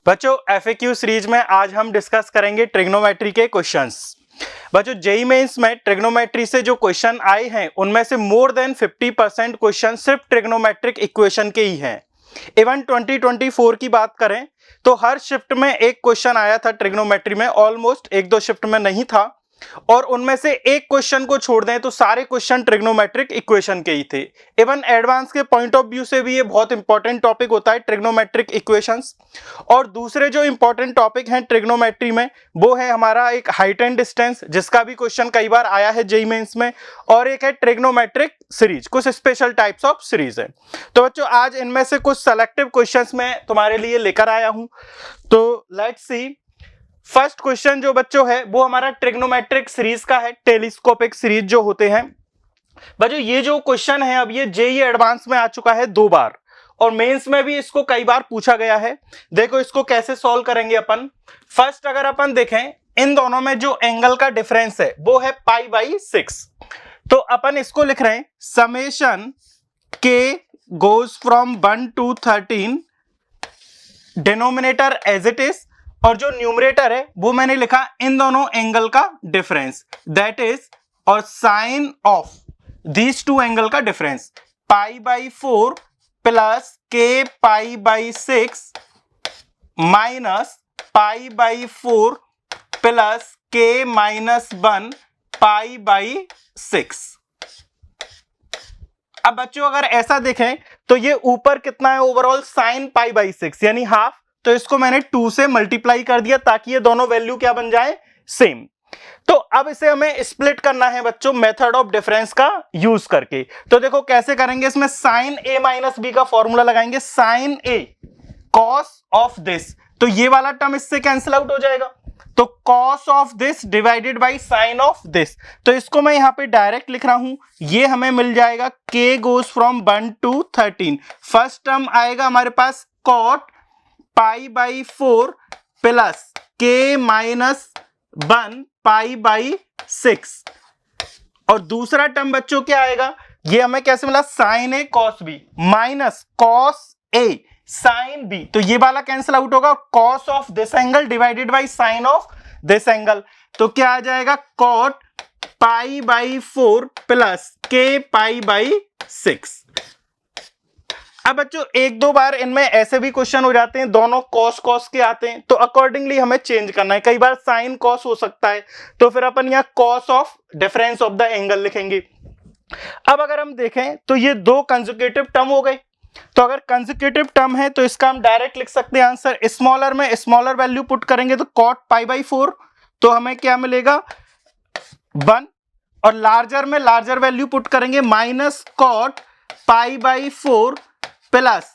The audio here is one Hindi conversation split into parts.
बच्चों एफएक्यू सीरीज में आज हम डिस्कस करेंगे ट्रिग्नोमेट्री के क्वेश्चंस। बच्चों जेईई मेंस में ट्रिग्नोमेट्री से जो क्वेश्चन आए हैं उनमें से मोर देन 50% क्वेश्चन सिर्फ ट्रिग्नोमेट्रिक इक्वेशन के ही हैं। इवन 2024 की बात करें तो हर शिफ्ट में एक क्वेश्चन आया था ट्रिग्नोमेट्री में, ऑलमोस्ट एक दो शिफ्ट में नहीं था, और उनमें से एक क्वेश्चन को छोड़ दें तो सारे क्वेश्चन ट्रिग्नोमेट्रिक इक्वेशन के ही थे। इवन एडवांस के पॉइंट ऑफ व्यू से भी ये बहुत इंपॉर्टेंट टॉपिक होता है ट्रिग्नोमेट्रिक इक्वेशंस। और दूसरे जो इंपॉर्टेंट टॉपिक हैं ट्रिग्नोमेट्री में वो है हमारा एक हाइट एंड डिस्टेंस, जिसका भी क्वेश्चन कई बार आया है जेईई मेंस में, और एक है ट्रिग्नोमेट्रिक सीरीज, कुछ स्पेशल टाइप्स ऑफ सीरीज है। तो बच्चों आज इनमें से कुछ सेलेक्टिव क्वेश्चंस मैं तुम्हारे लिए लेकर आया हूं। तो लेट्स सी, फर्स्ट क्वेश्चन जो बच्चों है वो हमारा ट्रिग्नोमेट्रिक सीरीज का है, टेलीस्कोपिक सीरीज जो होते हैं। बच्चों ये जो क्वेश्चन है अब ये जेईई एडवांस में आ चुका है 2 बार, और मेंस में भी इसको कई बार पूछा गया है। देखो इसको कैसे सॉल्व करेंगे अपन। फर्स्ट अगर अपन देखें इन दोनों में जो एंगल का डिफरेंस है वो है π/6, तो अपन इसको लिख रहे हैं summation k goes from 1 to 13, denominator as it is, और जो न्यूमरेटर है वो मैंने लिखा इन दोनों एंगल का डिफरेंस, दैट इज और sine of these two angle का difference π/4 plus k π/6 minus π/4 plus k -1 π/6। अब बच्चों अगर ऐसा देखें तो ये ऊपर कितना है ओवरऑल साइन π/6 यानी हाफ, तो इसको मैंने 2 से मल्टीप्लाई कर दिया ताकि ये दोनों वैल्यू क्या बन जाए, सेम। तो अब इसे हमें स्प्लिट करना है बच्चों मेथड ऑफ डिफरेंस का यूज करके। तो देखो कैसे करेंगे, इसमें साइन a माइनस बी का फॉर्मूला लगाएंगे, sine a cos of this, तो ये वाला टर्म इससे कैंसिल आउट हो जाएगा, तो cos of this divided by sine of this. तो इसको मैं यहां पे डायरेक्ट लिख रहा हूं, ये हमें मिल जाएगा k goes from 1 to 13। First term आएगा हमारे पास कॉट π/4 प्लस k -1 π/6, और दूसरा टर्म बच्चों क्या आएगा, ये हमें कैसे मिला, sine a cos b minus cos a sine b, तो ये वाला कैंसिल आउट होगा, cos of this angle divided by sine of this angle, तो क्या आ जाएगा कॉट π/4 प्लस k π/6। अब बच्चों एक दो बार इनमें ऐसे भी क्वेश्चन हो जाते हैं दोनों कॉस कॉस के आते हैं, तो अकॉर्डिंगली हमें चेंज करना है। कई बार साइन कॉस हो सकता है, तो फिर अपन यहाँ cos of difference of the angle लिखेंगे। अब अगर हम देखें तो ये 2 कंसेक्यूटिव टर्म हो गए, तो अगर कंसेक्यूटिव टर्म है तो इसका हम डायरेक्ट लिख सकते हैं आंसर। स्मॉलर में स्मॉलर वैल्यू पुट करेंगे तो कॉट π/4, तो हमें क्या मिलेगा 1, और लार्जर में लार्जर वैल्यू पुट करेंगे माइनस कॉट π/4 प्लस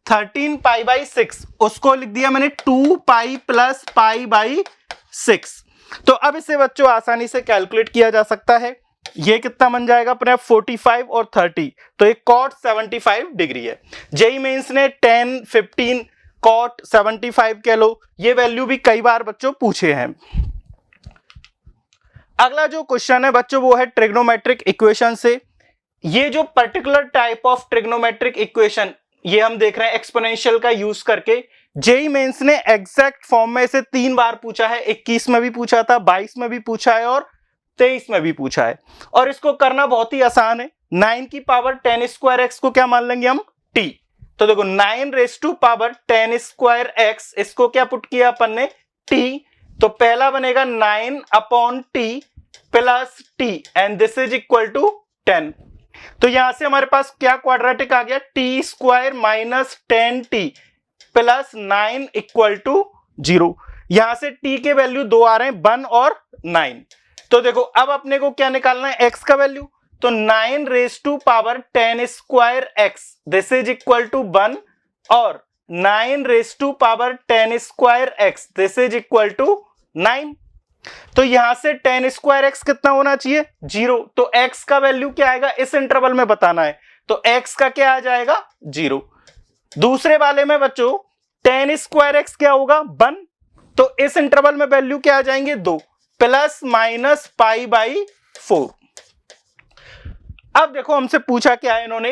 13 π/6, उसको लिख दिया मैंने 2π प्लस π/6। तो अब इसे बच्चों आसानी से कैलकुलेट किया जा सकता है, ये कितना बन जाएगा अपने 45 और 30, तो ये कॉट 75 डिग्री है। जेईई मेंस ने 10, 15 कॉट 75 कह लो, ये वैल्यू भी कई बार बच्चों पूछे हैं। अगला जो क्वेश्चन है बच्चों वो है ट्रिग्नोमेट्रिक इक्वेशन से। ये जो particular type of trigonometric equation ये हम देख रहे हैं एक्सपोनेंशियल का यूज करके, जेईई मेंस ने एग्जैक्ट फॉर्म में से 3 बार पूछा है, 21 में भी पूछा था, 22 में भी पूछा है और 23 में भी पूछा है। और इसको करना बहुत ही आसान है, 9 की पावर 10 स्क्वायर एक्स को क्या मान लेंगे हम, t, तो देखो 9 raise to power 10 square x, इसको क्या पुट किया अपन ने, t, तो पहला बनेगा 9/t plus t and this is equal to 10। तो यहां से हमारे पास क्या क्वाड्रेटिक आ गया, t square minus 10t plus 9 equal to 0। यहां से t के वैल्यू 2 आ रहे हैं, 1 और 9। तो देखो अब अपने को क्या निकालना है, x का वैल्यू, तो 9 raise to power 10 square x, this is equal to 1, और 9 raise to power 10 square x, this is equal to 9। तो यहां से 10 स्क्वायर एक्स कितना होना चाहिए, 0, तो x का वैल्यू क्या आएगा इस इंटरवल में बताना है, तो x का क्या आ जाएगा 0। दूसरे वाले में बच्चों 10 स्क्वायर एक्स क्या होगा 1, तो इस इंटरवल में वैल्यू क्या आ जाएंगे 2 प्लस माइनस π/4। अब देखो हमसे पूछा क्या है इन्होंने,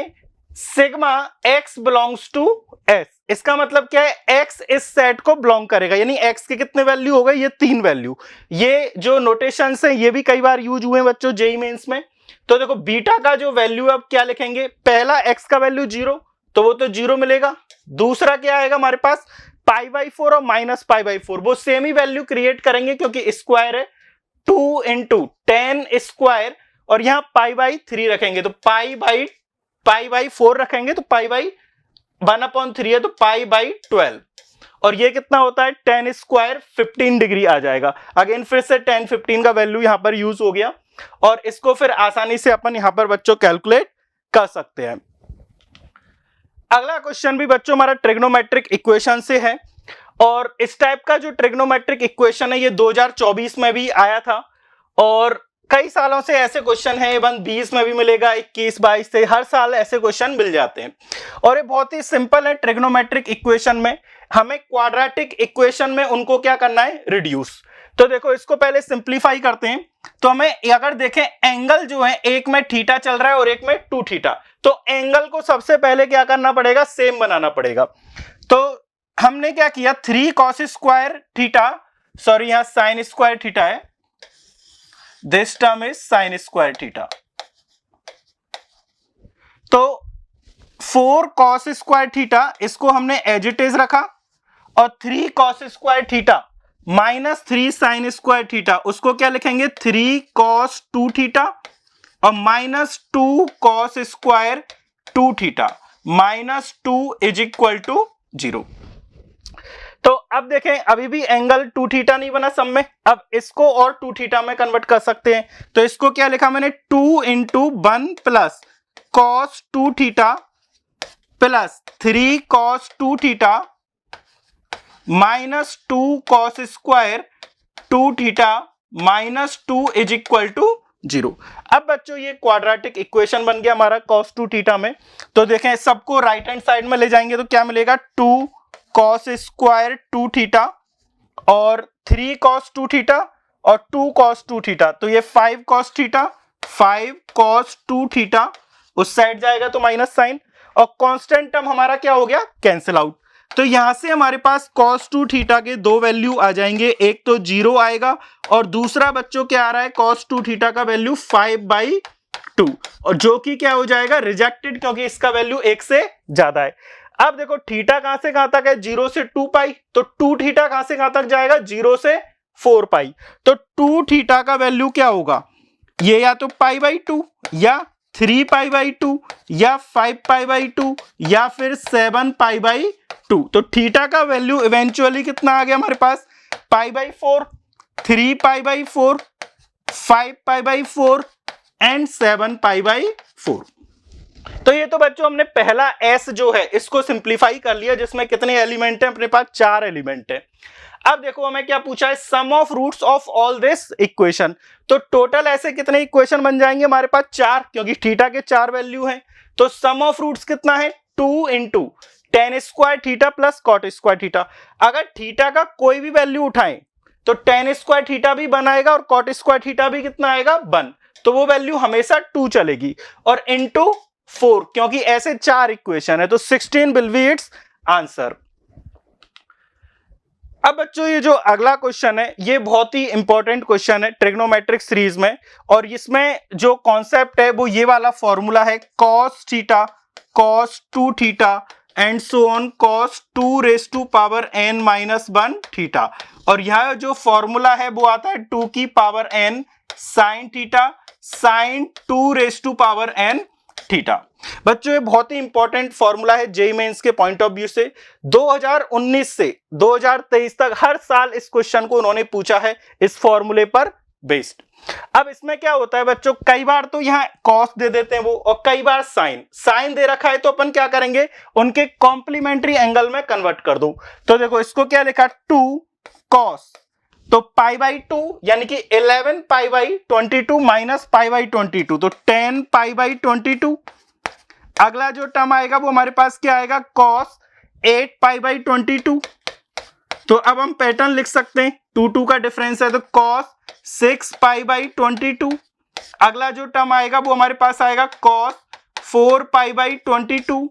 sigma x belongs to s, इसका मतलब क्या है, x इस सेट को बिलोंग करेगा, यानी x के कितने वैल्यू हो गए, ये 3 वैल्यू। ये जो नोटेशंस हैं ये भी कई बार यूज हुए बच्चों जेईई मेंस में। तो देखो बीटा का जो वैल्यू अब क्या लिखेंगे, पहला x का वैल्यू 0 तो वो तो 0 मिलेगा, दूसरा क्या आएगा हमारे पास π/4 और -π/4, वो सेम ही वैल्यू क्रिएट करेंगे क्योंकि स्क्वायर है, 2 इंटू 10 स्क्वायर और यहां π/3 रखेंगे तो π/4 रखेंगे तो π/1/3 है तो π/12 और ये कितना होता है 10 स्क्वायर 15 डिग्री आ जाएगा। अगेन फिर से 10 15 का वैल्यू यहां पर यूज हो गया और इसको फिर आसानी से अपन यहां पर बच्चों कैलकुलेट कर सकते हैं। अगला क्वेश्चन भी बच्चों हमारा ट्रिग्नोमेट्रिक इक्वेशन से है और इस टाइप का जो ट्रिग्नोमेट्रिक इक्वेशन है ये 2024 में भी आया था और कई सालों से ऐसे क्वेश्चन है, इवन 20 में भी मिलेगा, 21 22 से हर साल ऐसे क्वेश्चन मिल जाते हैं और ये बहुत ही सिंपल है। ट्रिग्नोमेट्रिक इक्वेशन में हमें क्वाड्रेटिक इक्वेशन में उनको क्या करना है, रिड्यूस। तो देखो इसको पहले सिंप्लीफाई करते हैं। तो हमें अगर देखें एंगल जो है एक में थीटा चल रहा है और एक में 2 थीटा, तो एंगल को सबसे पहले क्या करना पड़ेगा, सेम बनाना पड़ेगा। तो हमने क्या किया, 3 cos स्क्वायर थीटा, सॉरी यहां साइन स्क्वायर थीटा है, this term is sine square theta, तो 4 cos स्क्वायर थीटा इसको हमने एज इट इज रखा और 3 cos square theta -3 sine square theta उसको क्या लिखेंगे 3 cos 2 थीटा और -2 cos square 2 theta -2 is equal to 0। तो अब देखें अभी भी एंगल 2 थीटा नहीं बना सब में, अब इसको और 2 थीटा में कन्वर्ट कर सकते हैं। तो इसको क्या लिखा मैंने 2 into 1 plus cos 2 theta plus 3 cos 2 theta -2 cos square 2 theta -2 is equal to 0। अब बच्चों ये क्वाड्रेटिक इक्वेशन बन गया हमारा cos 2 थीटा में। तो देखें सबको राइट हैंड साइड में ले जाएंगे तो क्या मिलेगा 2 cos स्क्वायर 2 थीटा और 3 cos 2 थीटा और 2 cos 2 थीटा, तो ये 5 cos थीटा 5 cos 2 थीटा, उस साइड जाएगा तो माइनस साइन और कांस्टेंट टर्म हमारा क्या हो गया, कैंसिल आउट। तो यहां से हमारे पास cos 2 थीटा के 2 वैल्यू आ जाएंगे, एक तो 0 आएगा और दूसरा बच्चों क्या आ रहा है cos 2 थीटा का वैल्यू 5/2 और जो कि क्या हो जाएगा रिजेक्टेड क्योंकि इसका वैल्यू 1 से ज्यादा है। अब देखो थीटा कहां से कहां तक है, 0 से 2 पाई, तो 2 थीटा कहां से कहां तक जाएगा 0 से 4 पाई, तो 2 थीटा का वैल्यू क्या होगा, ये या तो π/2 या 3π/2 या 5π/2 या फिर 7π/2। तो थीटा का वैल्यू इवेंचुअली कितना आ गया हमारे पास π/4 3π/4 5π/4 एंड 7π/4। तो ये तो बच्चों हमने पहला s जो है इसको सिंप्लीफाई कर लिया जिसमें कितने एलिमेंट हैं, अपने पास 4 एलिमेंट हैं। अब देखो हमें क्या पूछा है, sum of roots of all this equation. तो टोटल ऐसे कितने इक्वेशन बन जाएंगे हमारे पास 4, क्योंकि थीटा के 4 वैल्यू हैं। तो सम ऑफ रूट्स कितना है 2 into tan square theta plus cot square theta. अगर थीटा का कोई भी वैल्यू उठाएं तो tan स्क्वायर थीटा भी 1 आएगा और cot स्क्वायर थीटा भी कितना आएगा 1, तो वो वैल्यू हमेशा 2 चलेगी और इंटू 4 क्योंकि ऐसे 4 इक्वेशन है तो 16 विल बी इट्स आंसर। अब बच्चों ये जो अगला क्वेश्चन है ये बहुत ही इंपॉर्टेंट क्वेश्चन है ट्रिग्नोमेट्रिक सीरीज में और इसमें जो कॉन्सेप्ट है वो ये वाला फॉर्मूला है cos theta cos 2 theta and so on cos 2⁻n−1 theta और यह जो फॉर्मूला है वो आता है 2 की power n sin theta sin 2⁻n theta. बच्चों ये बहुत ही इंपॉर्टेंट फॉर्मूला है जेईई मेंस के पॉइंट ऑफ व्यू से। 2019 से 2023 तक हर साल इस क्वेश्चन को उन्होंने पूछा है इस फॉर्मूले पर बेस्ड। अब इसमें क्या होता है बच्चों, कई बार तो यहाँ cos दे देते हैं वो और कई बार साइन दे रखा है तो अपन क्या करेंगे उनके कॉम्प्लीमेंट्री एंगल में कन्वर्ट कर दो। तो देखो इसको क्या लिखा 2 cos तो π/2 यानी कि 11 π/22 माइनस π/22 तो 10 π/22। अगला जो टर्म आएगा वो हमारे पास क्या आएगा cos 8 π/22। तो अब हम पैटर्न लिख सकते हैं 2 का डिफरेंस है तो cos 6 π/22। अगला जो टर्म आएगा वो हमारे पास आएगा cos 4 pi by 22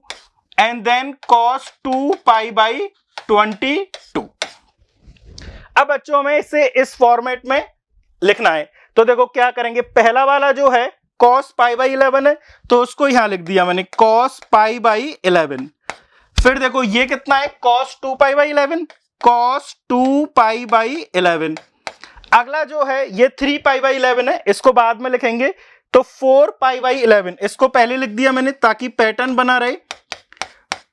and then cos 2 pi by 22। अब बच्चों में इसे इस फॉर्मेट में लिखना है, तो देखो क्या करेंगे, पहला वाला जो है cos पाई बाई 11 है, तो उसको यहां लिख दिया मैंने cos पाई बाई 11। फिर देखो ये कितना है, cos 2 pi by 11, cos 2 pi by 11। अगला जो है ये 3 पाई बाई 11 है, इसको बाद में लिखेंगे, तो 4 पाई बाई 11 इसको पहले लिख दिया मैंने ताकि पैटर्न बना रहे।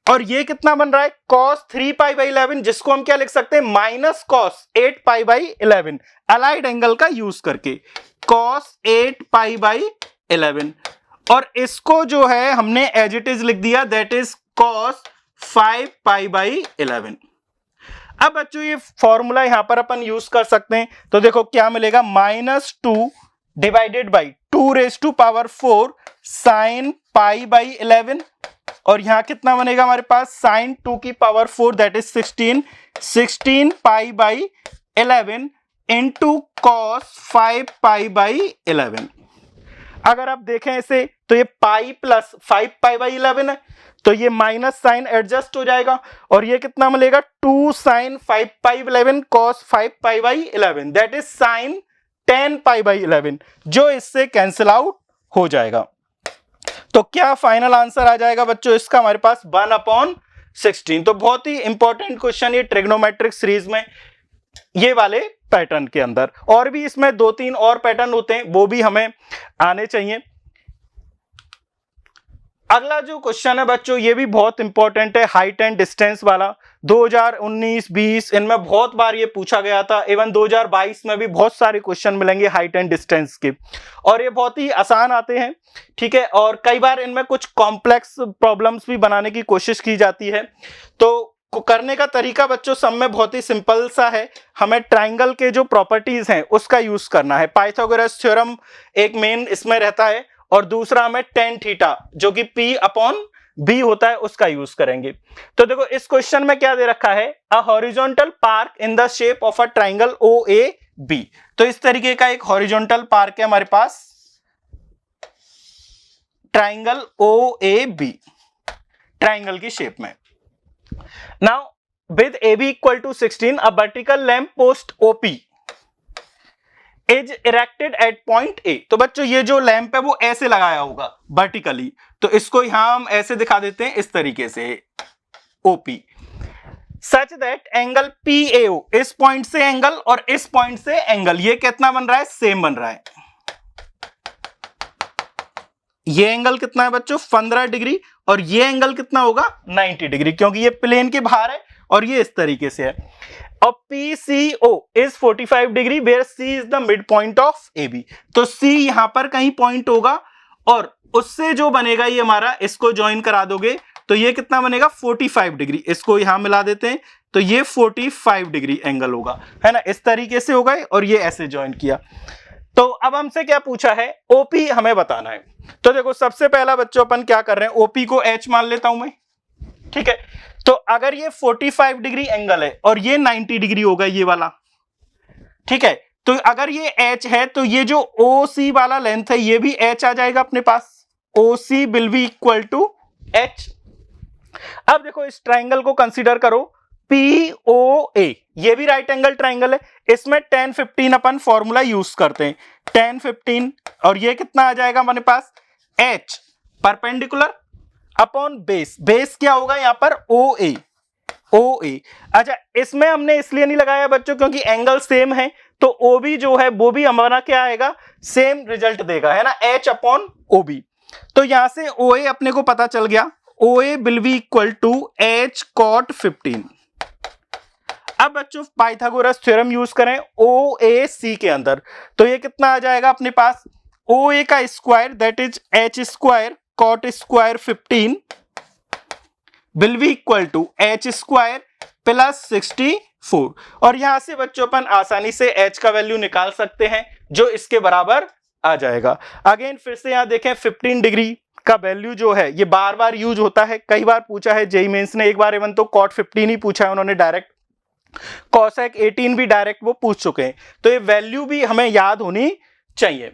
और ये कितना बन रहा है, cos 3 पाई बाई 11, जिसको हम क्या लिख सकते हैं, minus cos 8 pi by 11, allied angle का यूज करके cos 8 पाई बाई 11। और इसको जो है हमने एज इट इज लिख दिया, that is cos 5 pi by 11। अब बच्चों ये फॉर्मूला यहां पर अपन यूज कर सकते हैं, तो देखो क्या मिलेगा, -2 divided by 2 raise to power 4 sine pi by 11, और यहां कितना बनेगा हमारे पास, साइन 2 की power 4 that is 16 pi by 11 into cos 5 pi by 11। अगर आप देखें इसे तो ये पाई प्लस 5 पाई बाई 11 है, तो ये माइनस साइन एडजस्ट हो जाएगा, और ये कितना मिलेगा, 2 sine 5 pi 11 cos 5 pi by 11 that is sine 10 pi by 11, जो इससे कैंसिल आउट हो जाएगा। तो क्या फाइनल आंसर आ जाएगा बच्चों इसका, हमारे पास 1/16। तो बहुत ही इंपॉर्टेंट क्वेश्चन ये ट्रिग्नोमेट्रिक सीरीज में, ये वाले पैटर्न के अंदर, और भी इसमें 2-3 और पैटर्न होते हैं, वो भी हमें आने चाहिए। अगला जो क्वेश्चन है बच्चों ये भी बहुत इंपॉर्टेंट है, हाइट एंड डिस्टेंस वाला। 2019-20 इनमें बहुत बार ये पूछा गया था, इवन 2022 में भी बहुत सारे क्वेश्चन मिलेंगे हाइट एंड डिस्टेंस के, और ये बहुत ही आसान आते हैं, ठीक है। और कई बार इनमें कुछ कॉम्प्लेक्स प्रॉब्लम्स भी बनाने की कोशिश की जाती है। तो करने का तरीका बच्चों सब में बहुत ही सिंपल सा है, हमें ट्राइंगल के जो प्रॉपर्टीज हैं उसका यूज करना है। पाइथागोरस थ्योरम एक मेन इसमें रहता है, और दूसरा हमें tan थीटा जो कि P अपॉन B होता है उसका यूज करेंगे। तो देखो इस क्वेश्चन में क्या दे रखा है, a horizontal park in the shape of a triangle OAB। तो इस तरीके का एक हॉरिजॉन्टल पार्क है हमारे पास, ट्राइंगल OAB, ट्राइंगल की शेप में। Now with AB equal to 16 a vertical lamp post OP is erected at point A। तो बच्चों ये जो लैंप है वो ऐसे लगाया होगा वर्टिकली, तो इसको यहां हम ऐसे दिखा देते हैं इस तरीके से, OP such that angle PAO, इस पॉइंट से एंगल और इस पॉइंट से एंगल ये कितना बन रहा है, सेम बन रहा है। ये एंगल कितना है बच्चों, 15 डिग्री, और ये एंगल कितना होगा, 90 डिग्री, क्योंकि ये प्लेन के बाहर है और ये इस तरीके से है। और PCO is 45 degree where C is the midpoint of AB। तो C यहां पर कहीं पॉइंट होगा, और उससे जो बनेगा ये हमारा, इसको ज्वाइन करा दोगे तो ये कितना बनेगा, 45 डिग्री। इसको यहां मिला देते हैं तो ये 45 डिग्री एंगल होगा, है ना, इस तरीके से होगा, और ये ऐसे ज्वाइन किया। तो अब हमसे क्या पूछा है, OP हमें बताना है। तो देखो सबसे पहला बच्चों अपन क्या कर रहे हैं, OP को H मान लेता हूं मैं, ठीक है। तो अगर ये 45 डिग्री एंगल है और ये 90 डिग्री होगा ये वाला, ठीक है, तो अगर ये H है तो ये जो OC वाला लेंथ है ये भी H आ जाएगा अपने पास, OC will be equal to H। अब देखो इस ट्राइंगल को कंसीडर करो, POA, ये भी राइट एंगल ट्राइंगल है, इसमें tan 15 अपन फॉर्मूला यूज करते हैं, tan 15, और ये कितना आ जाएगा हमारे पास, H perpendicular upon base, base क्या होगा यहाँ पर, OA। अच्छा इसमें हमने इसलिए नहीं लगाया बच्चों क्योंकि एंगल सेम है, तो OB जो है वो भी हमारा क्या आएगा, सेम रिजल्ट देगा, है ना, H अपॉन OB। तो यहां से OA अपने को पता चल गया, OA will be equal to H cot 15। अब बच्चों पाइथागोरस थ्योरम यूज करें OAC के अंदर, तो ये कितना आ जाएगा अपने पास, OA का square that is H square cot square 15 will be equal to H square plus 64। और यहां से बच्चों अपन आसानी से H का वैल्यू निकाल सकते हैं जो इसके बराबर आ जाएगा। अगेन फिर से यहां देखें 15 डिग्री का वैल्यू जो है ये बार बार यूज होता है, कई बार पूछा है जेईई मेंस ने, एक बार इवन तो cot 15 ही पूछा है उन्होंने डायरेक्ट, cosec 18 भी डायरेक्ट वो पूछ चुके हैं, तो ये वैल्यू भी हमें याद होनी चाहिए।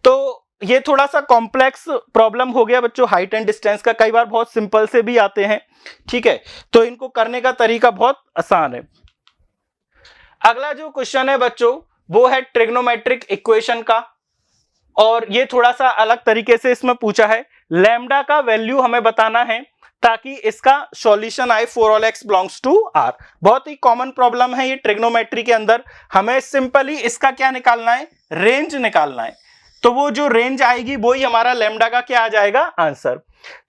तो ये थोड़ा सा कॉम्प्लेक्स प्रॉब्लम हो गया बच्चों हाइट एंड डिस्टेंस का, कई बार बहुत सिंपल से भी आते हैं, ठीक है, तो इनको करने का तरीका बहुत आसान है। अगला जो क्वेश्चन है बच्चों वो है ट्रिग्नोमेट्रिक इक्वेशन का, और ये थोड़ा सा अलग तरीके से इसमें पूछा है। लैम्डा का वैल्यू हमें बताना है ताकि इसका सॉल्यूशन आए for all x belongs to r। बहुत ही कॉमन प्रॉब्लम है ये ट्रिग्नोमेट्री के अंदर। हमें सिंपली इसका क्या निकालना है, रेंज निकालना है, तो वो जो रेंज आएगी वही हमारा लैम्डा का क्या आ जाएगा, आंसर।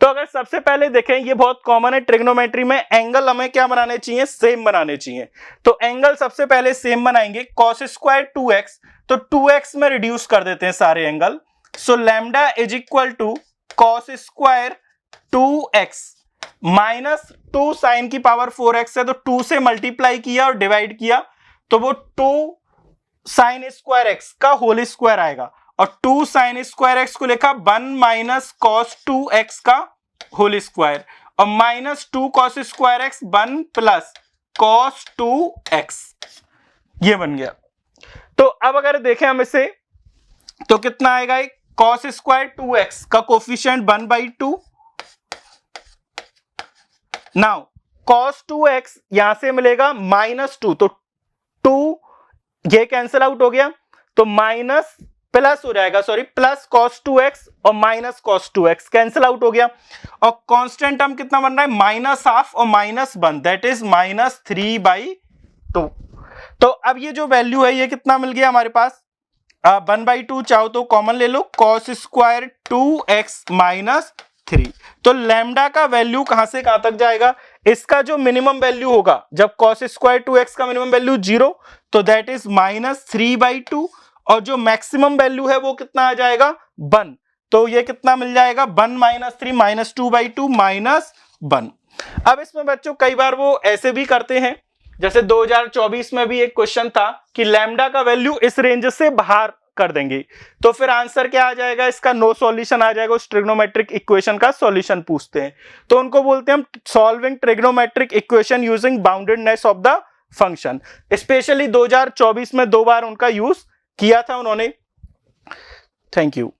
तो अगर सबसे पहले देखें, ये बहुत कॉमन है ट्रिग्नोमेट्री में, एंगल हमें क्या बनाने चाहिए, सेम बनाने चाहिए। तो एंगल सबसे पहले सेम बनाएंगे, cos स्क्वायर 2x, तो 2x में रिड्यूस कर देते हैं सारे angle. So lambda is equal to cos square 2x minus 2 sine की पावर 4x है, तो 2 से मल्टीप्लाई किया और डिवाइड किया, तो वो 2 साइन स्क्वायर x का होल स्क्वायर आएगा, और 2 साइन स्क्वायर x को लिखा 1 माइनस कॉस 2x का होल स्क्वायर, और minus 2 cos square x 1 plus cos 2x, ये बन गया। तो अब अगर देखें हम इसे तो कितना आएगा, कॉस स्क्वायर 2x का कोफिशिएंट 1/2, नाउ कॉस 2x यहां से मिलेगा -2, तो 2 ये कैंसिल आउट हो गया, तो माइनस प्लस हो जाएगा, सॉरी प्लस cos 2x और minus cos 2x cancel out हो गया, और कांस्टेंट टर्म कितना बन रहा है, -1/2 और -1, दैट इज -3/2। तो अब ये जो वैल्यू है ये कितना मिल गया हमारे पास, 1/2 चाहो तो कॉमन ले लो, cos स्क्वायर 2x - 3। तो लैम्डा का वैल्यू कहां से कहां तक जाएगा, इसका जो मिनिमम वैल्यू होगा जब cos स्क्वायर 2x का मिनिमम वैल्यू 0, तो दैट इज -3/2, और जो मैक्सिमम वैल्यू है वो कितना आ जाएगा, 1, तो ये कितना मिल जाएगा, 1 - 3 -2/2 -1। अब इसमें बच्चों कई बार वो ऐसे भी करते हैं, जैसे 2024 में भी एक क्वेश्चन था कि लैम्डा का वैल्यू इस रेंज से बाहर कर देंगे, तो फिर आंसर क्या आ जाएगा, इसका नो सॉल्यूशन आ जाएगा, उस ट्रिग्नोमेट्रिक इक्वेशन का सॉल्यूशन पूछते हैं, तो उनको बोलते हैं हम solving trigonometric equation using boundedness of the function. Specially 2024 में 2 बार उनका यूज किया था उन्होंने। Thank you.